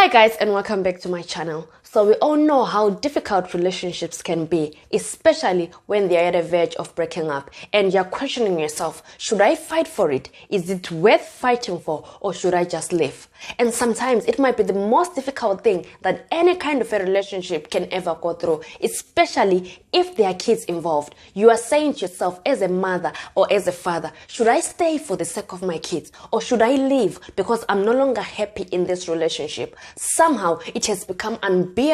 Hi guys, and welcome back to my channel. So we all know how difficult relationships can be, especially when they are at the verge of breaking up and you're questioning yourself, should I fight for it? Is it worth fighting for, or should I just leave? And sometimes it might be the most difficult thing that any kind of a relationship can ever go through, especially if there are kids involved. You are saying to yourself as a mother or as a father, should I stay for the sake of my kids, or should I leave because I'm no longer happy in this relationship? Somehow it has become unbearable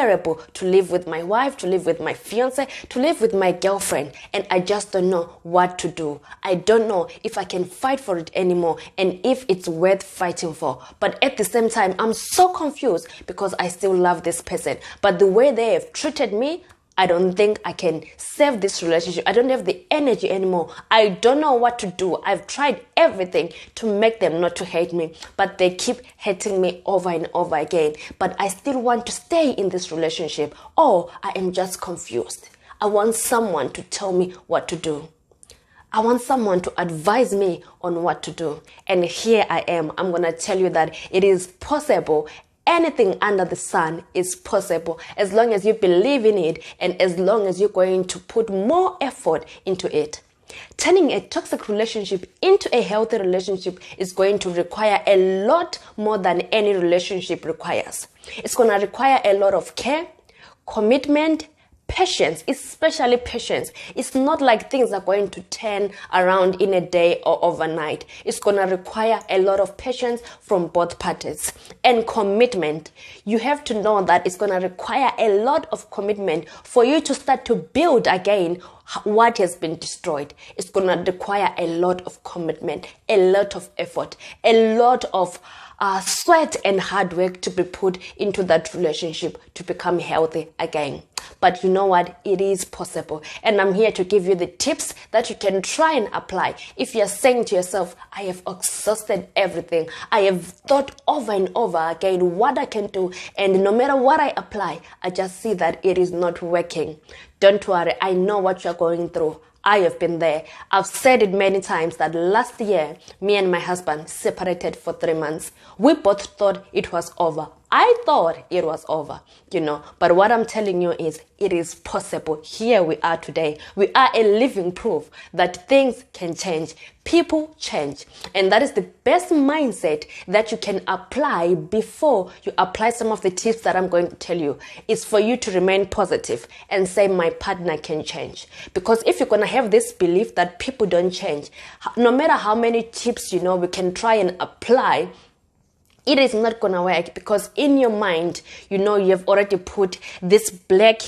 to live with my wife, to live with my fiance, to live with my girlfriend, and I just don't know what to do. I don't know if I can fight for it anymore and if it's worth fighting for. But at the same time, I'm so confused because I still love this person, but the way they have treated me, I don't think I can save this relationship. I don't have the energy anymore. I don't know what to do. I've tried everything to make them not to hate me, but they keep hating me over and over again. But I still want to stay in this relationship, or I am just confused. I want someone to tell me what to do. I want someone to advise me on what to do. And here I am. I'm going to tell you that it is possible. Anything under the sun is possible as long as you believe in it and as long as you're going to put more effort into it. Turning a toxic relationship into a healthy relationship is going to require a lot more than any relationship requires. It's going to require a lot of care, commitment, patience, especially patience. It's not like things are going to turn around in a day or overnight. It's going to require a lot of patience from both parties. And commitment. You have to know that it's going to require a lot of commitment for you to start to build again what has been destroyed. It's going to require a lot of commitment, a lot of effort, a lot of sweat and hard work to be put into that relationship to become healthy again. But you know what? It is possible. And I'm here to give you the tips that you can try and apply. If you're saying to yourself, I have exhausted everything. I have thought over and over again what I can do. And no matter what I apply, I just see that it is not working. Don't worry. I know what you're going through. I have been there. I've said it many times that last year, me and my husband separated for 3 months. We both thought it was over. I thought it was over, but what I'm telling you is it is possible. Here we are today. We are a living proof that things can change. People change. And that is the best mindset that you can apply before you apply some of the tips that I'm going to tell you. Is for you to remain positive and say, my partner can change. Because if you're going to have this belief that people don't change, no matter how many tips, we can try and apply, it is not going to work, because in your mind, you have already put this black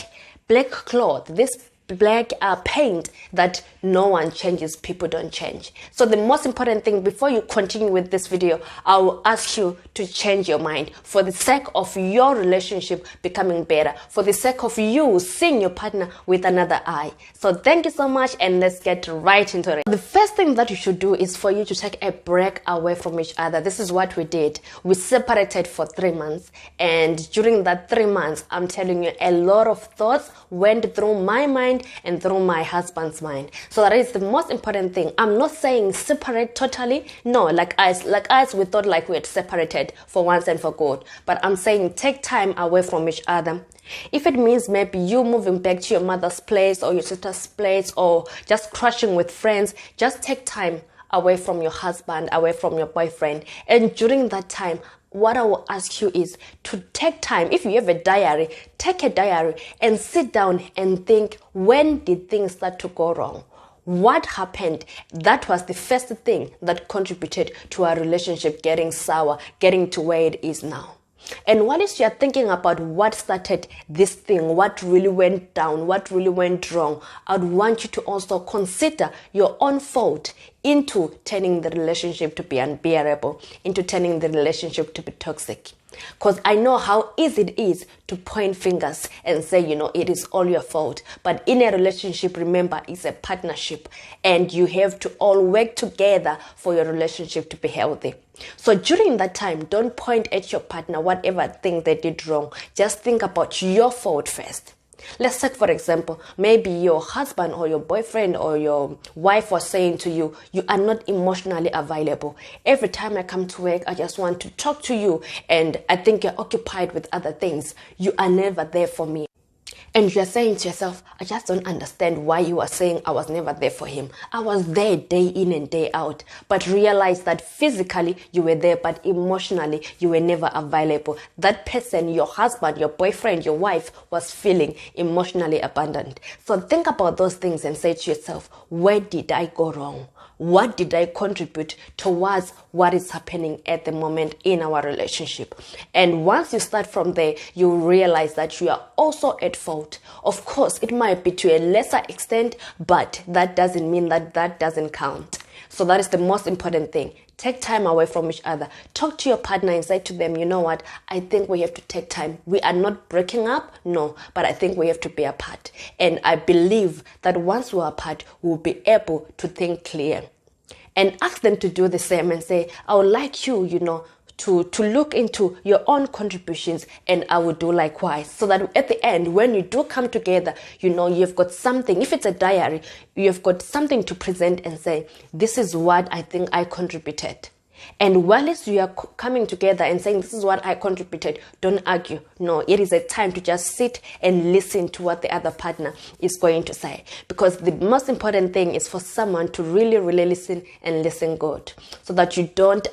cloth, this black paint that no one changes, people don't change. So the most important thing, before you continue with this video, I will ask you to change your mind for the sake of your relationship becoming better, for the sake of you seeing your partner with another eye. So thank you so much, and let's get right into it. The first thing that you should do is for you to take a break away from each other. This is what we did. We separated for 3 months, and during that 3 months, I'm telling you, a lot of thoughts went through my mind and through my husband's mind. So that is the most important thing. I'm not saying separate totally. No, like us, we thought like we had separated for once and for good. But I'm saying take time away from each other. If it means maybe you moving back to your mother's place or your sister's place, or just crashing with friends, just take time away from your husband, away from your boyfriend. And during that time, what I will ask you is to take time. If you have a diary, take a diary and sit down and think, when did things start to go wrong? What happened? That was the first thing that contributed to our relationship getting sour, getting to where it is now. And while you're thinking about what started this thing, what really went down, what really went wrong, I'd want you to also consider your own fault into turning the relationship to be unbearable, into turning the relationship to be toxic. Because I know how easy it is to point fingers and say, it is all your fault. But in a relationship, remember, it's a partnership, and you have to all work together for your relationship to be healthy. So during that time, don't point at your partner, whatever thing they did wrong. Just think about your fault first. Let's say, for example, maybe your husband or your boyfriend or your wife was saying to you, you are not emotionally available. Every time I come to work, I just want to talk to you, and I think you're occupied with other things. You are never there for me. And you're saying to yourself, I just don't understand why you are saying I was never there for him. I was there day in and day out. But realize that physically you were there, but emotionally you were never available. That person, your husband, your boyfriend, your wife, was feeling emotionally abandoned. So think about those things and say to yourself, where did I go wrong? What did I contribute towards what is happening at the moment in our relationship? And once you start from there, you realize that you are also at fault. Of course, it might be to a lesser extent, but that doesn't mean that that doesn't count. So that is the most important thing. Take time away from each other. Talk to your partner and say to them, you know what, I think we have to take time. We are not breaking up, no, but I think we have to be apart. And I believe that once we're apart, we'll be able to think clear. And ask them to do the same and say, I would like you, to look into your own contributions, and I will do likewise. So that at the end, when you do come together, you've got something. If it's a diary, you've got something to present and say, this is what I think I contributed. And while you are coming together and saying, this is what I contributed, don't argue. No, it is a time to just sit and listen to what the other partner is going to say. Because the most important thing is for someone to really, really listen and listen good. So that you don't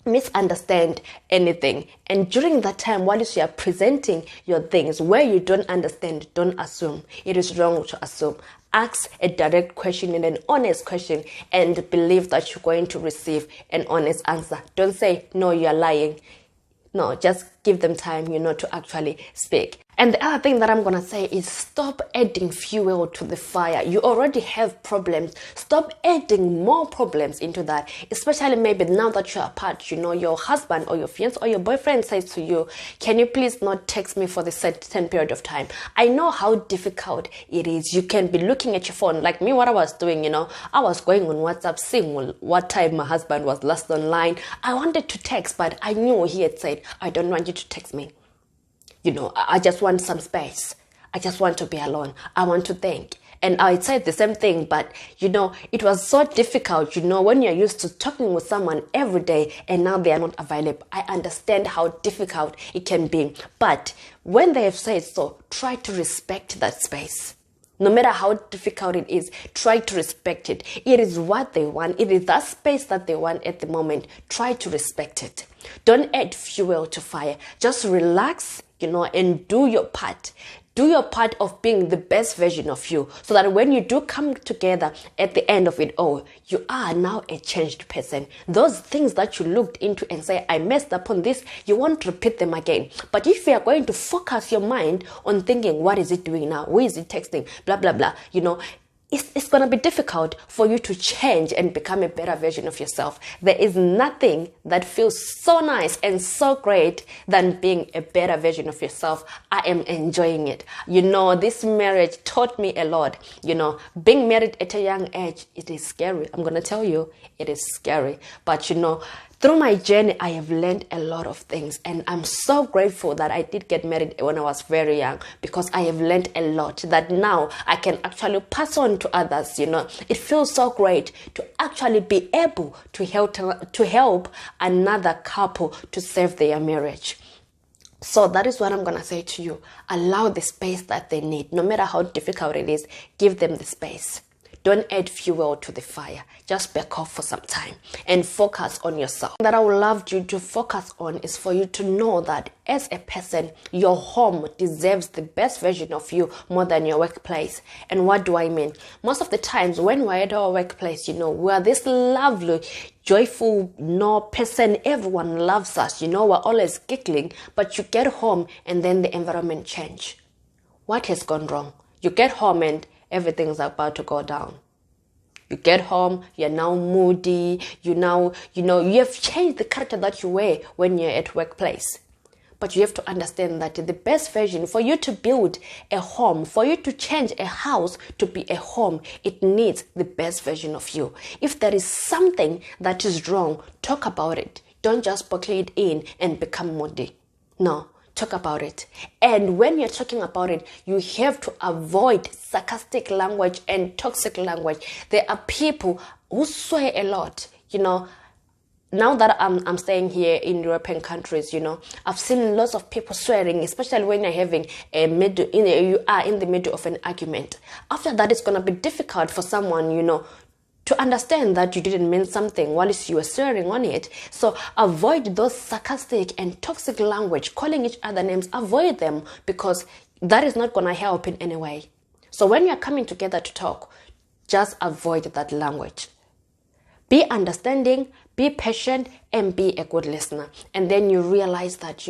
misunderstand anything. And during that time, while you are presenting your things, where you don't understand, don't assume. It is wrong to assume. Ask a direct question and an honest question, and believe that you're going to receive an honest answer. Don't say, no, you're lying. No, just give them time, to actually speak. And the other thing that I'm going to say is stop adding fuel to the fire. You already have problems. Stop adding more problems into that. Especially maybe now that you're apart, your husband or your fiancé or your boyfriend says to you, can you please not text me for the certain period of time? I know how difficult it is. You can be looking at your phone. Like me, what I was doing, I was going on WhatsApp, seeing what time my husband was last online. I wanted to text, but I knew he had said, I don't want you to text me. I just want some space. I just want to be alone. I want to think. And I said the same thing, but, it was so difficult, when you're used to talking with someone every day and now they are not available. I understand how difficult it can be. But when they have said so, try to respect that space. No matter how difficult it is, try to respect it. It is what they want. It is that space that they want at the moment. Try to respect it. Don't add fuel to fire. Just relax, and do your part. Do your part of being the best version of you, so that when you do come together at the end of it all, you are now a changed person. Those things that you looked into and say, I messed up on this, you won't repeat them again. But if you are going to focus your mind on thinking, what is it doing now? Who is it texting? Blah, blah, blah. It's going to be difficult for you to change and become a better version of yourself. There is nothing that feels so nice and so great than being a better version of yourself. I am enjoying it. This marriage taught me a lot. Being married at a young age, it is scary. I'm going to tell you, it is scary. But, through my journey, I have learned a lot of things, and I'm so grateful that I did get married when I was very young, because I have learned a lot that now I can actually pass on to others. It feels so great to actually be able to help another couple to save their marriage. So that is what I'm going to say to you. Allow the space that they need. No matter how difficult it is, give them the space. Don't add fuel to the fire. Just back off for some time and focus on yourself. That I would love you to focus on is for you to know that as a person, your home deserves the best version of you more than your workplace. And what do I mean? Most of the times when we're at our workplace, we're this lovely, joyful, person. Everyone loves us. We're always giggling. But you get home and then the environment change. What has gone wrong? You get home and everything's about to go down. You get home, you're now moody, you have changed the character that you were when you're at workplace. But you have to understand that the best version, for you to build a home, for you to change a house to be a home, it needs the best version of you. If there is something that is wrong, talk about it. Don't just buckle it in and become moody. No. talk about it. And when you're talking about it, you have to avoid sarcastic language and toxic language. There are people who swear a lot, Now that I'm staying here in European countries, I've seen lots of people swearing, especially when you're having you are in the middle of an argument. After that, it's gonna be difficult for someone, to understand that you didn't mean something while you were swearing on it. So avoid those sarcastic and toxic language, calling each other names. Avoid them, because that is not gonna help in any way. So when you're coming together to talk, just avoid that language. Be understanding, be patient, and be a good listener. And then you realize that,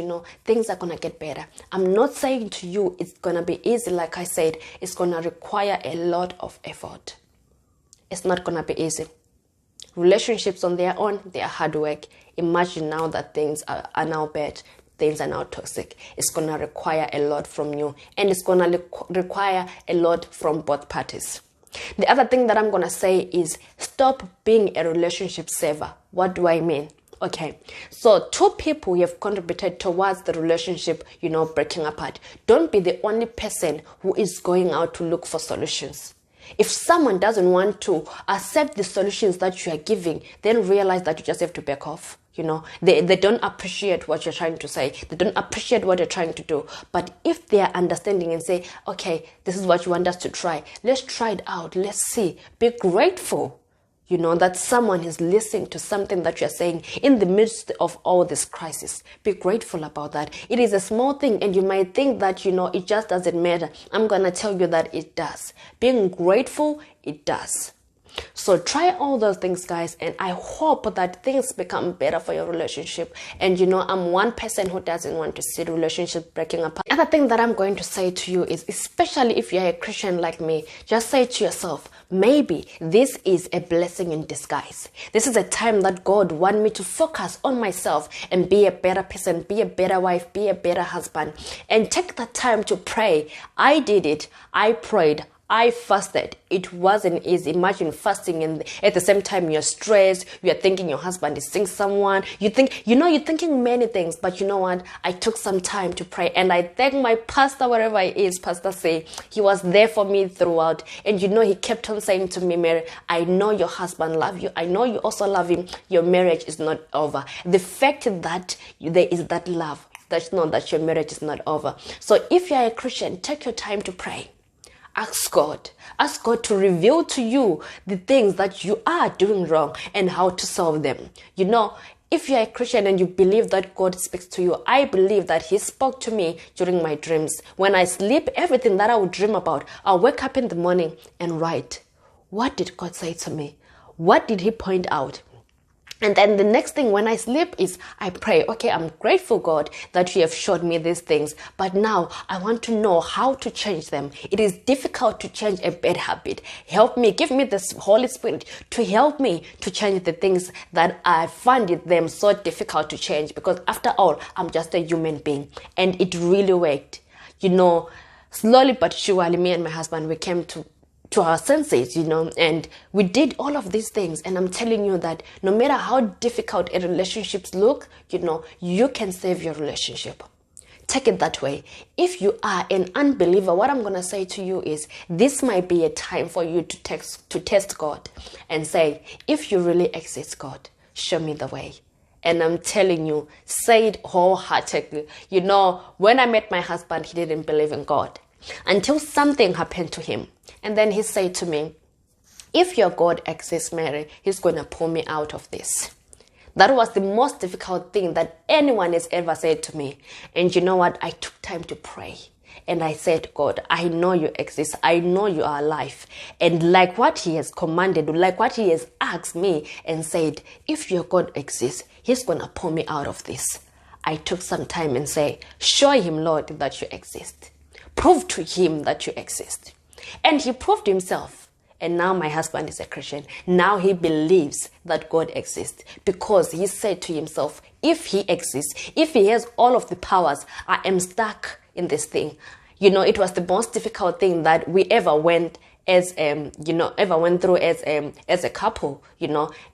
things are going to get better. I'm not saying to you it's going to be easy. Like I said, it's going to require a lot of effort. It's not going to be easy. Relationships on their own, they are hard work. Imagine now that things are now bad. Things are now toxic. It's going to require a lot from you. And it's going to require a lot from both parties. The other thing that I'm going to say is stop being a relationship saver. What do I mean? Okay, so two people have contributed towards the relationship, breaking apart. Don't be the only person who is going out to look for solutions. If someone doesn't want to accept the solutions that you are giving, then realize that you just have to back off. They don't appreciate what you're trying to say. They don't appreciate what you're trying to do. But if they are understanding and say, okay, this is what you want us to try. Let's try it out. Let's see. Be grateful, that someone is listening to something that you're saying in the midst of all this crisis. Be grateful about that. It is a small thing, and you might think that, it just doesn't matter. I'm going to tell you that it does. Being grateful, it does. So try all those things, guys, and I hope that things become better for your relationship. And I'm one person who doesn't want to see the relationship breaking apart. The other thing that I'm going to say to you is, especially if you're a Christian like me, just say to yourself, maybe this is a blessing in disguise. This is a time that God wants me to focus on myself and be a better person, be a better wife, be a better husband, and take the time to pray. I did it. I prayed. I fasted. It wasn't easy. Imagine fasting and at the same time you're stressed. You're thinking your husband is seeing someone. You're thinking many things. But you know what? I took some time to pray, and I thank my pastor, wherever he is, Pastor Say. He was there for me throughout. And he kept on saying to me, Mary, I know your husband loves you. I know you also love him. Your marriage is not over. The fact that there is that love, that's not that your marriage is not over. So if you're a Christian, take your time to pray. Ask God to reveal to you the things that you are doing wrong and how to solve them. If you're a Christian and you believe that God speaks to you, I believe that He spoke to me during my dreams. When I sleep, everything that I would dream about, I'll wake up in the morning and write, what did God say to me? What did He point out? And then the next thing when I sleep is I pray, okay, I'm grateful, God, that you have showed me these things. But now I want to know how to change them. It is difficult to change a bad habit. Help me, give me this Holy Spirit to help me to change the things that I find them so difficult to change. Because after all, I'm just a human being. And it really worked. Slowly but surely, me and my husband, we came to our senses, and we did all of these things. And I'm telling you that no matter how difficult a relationships look, you can save your relationship. Take it that way. If you are an unbeliever, what I'm going to say to you is this might be a time for you to test God and say, if you really exist, God, show me the way. And I'm telling you, say it wholeheartedly. When I met my husband, he didn't believe in God until something happened to him. And then he said to me, if your God exists, Mary, He's going to pull me out of this. That was the most difficult thing that anyone has ever said to me. And you know what? I took time to pray. And I said, God, I know you exist. I know you are alive. And like what He has commanded, like what He has asked me and said, if your God exists, He's going to pull me out of this. I took some time and say, show Him, Lord, that you exist. Prove to Him that you exist. And He proved Himself. And now my husband is a Christian. Now he believes that God exists because he said to himself, if He exists, if He has all of the powers, I am stuck in this thing. It was the most difficult thing that we ever went through as a couple,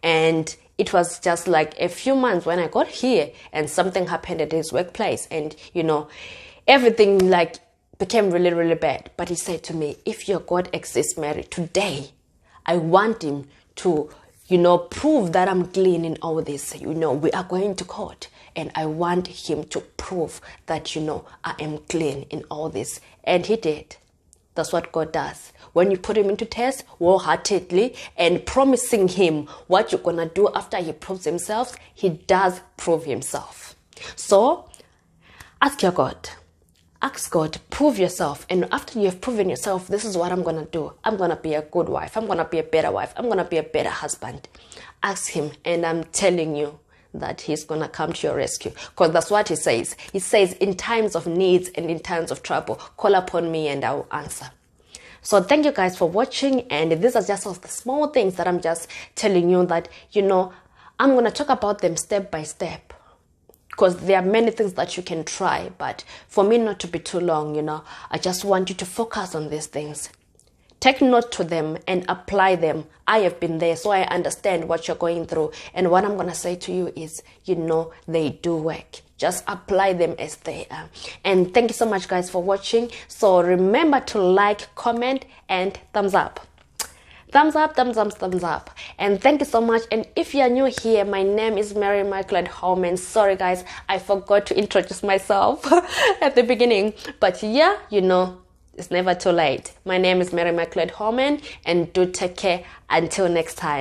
and it was just like a few months when I got here and something happened at his workplace, and everything like became really, really bad. But he said to me, if your God exists, Mary, today I want him to prove that I'm clean in all this. We are going to court, and I want him to prove that I am clean in all this. And he did. That's what God does. When you put him into test wholeheartedly and promising him what you're gonna do after he proves himself, he does prove himself. So ask your God. Ask God, prove yourself. And after you have proven yourself, this is what I'm going to do. I'm going to be a good wife. I'm going to be a better wife. I'm going to be a better husband. Ask him, and I'm telling you that he's going to come to your rescue. Because that's what he says. He says, in times of needs and in times of trouble, call upon me and I will answer. So thank you guys for watching. And these are just all the small things that I'm just telling you that, I'm going to talk about them step by step. Because there are many things that you can try, but for me not to be too long, I just want you to focus on these things. Take note to them and apply them. I have been there, so I understand what you're going through. And what I'm going to say to you is, they do work. Just apply them as they are. And thank you so much, guys, for watching. So remember to like, comment, and thumbs up. Thumbs up, thumbs up, thumbs up. And thank you so much. And if you're new here, my name is Mary Margaret Holman. Sorry, guys, I forgot to introduce myself at the beginning. But yeah, it's never too late. My name is Mary Margaret Holman, and do take care until next time.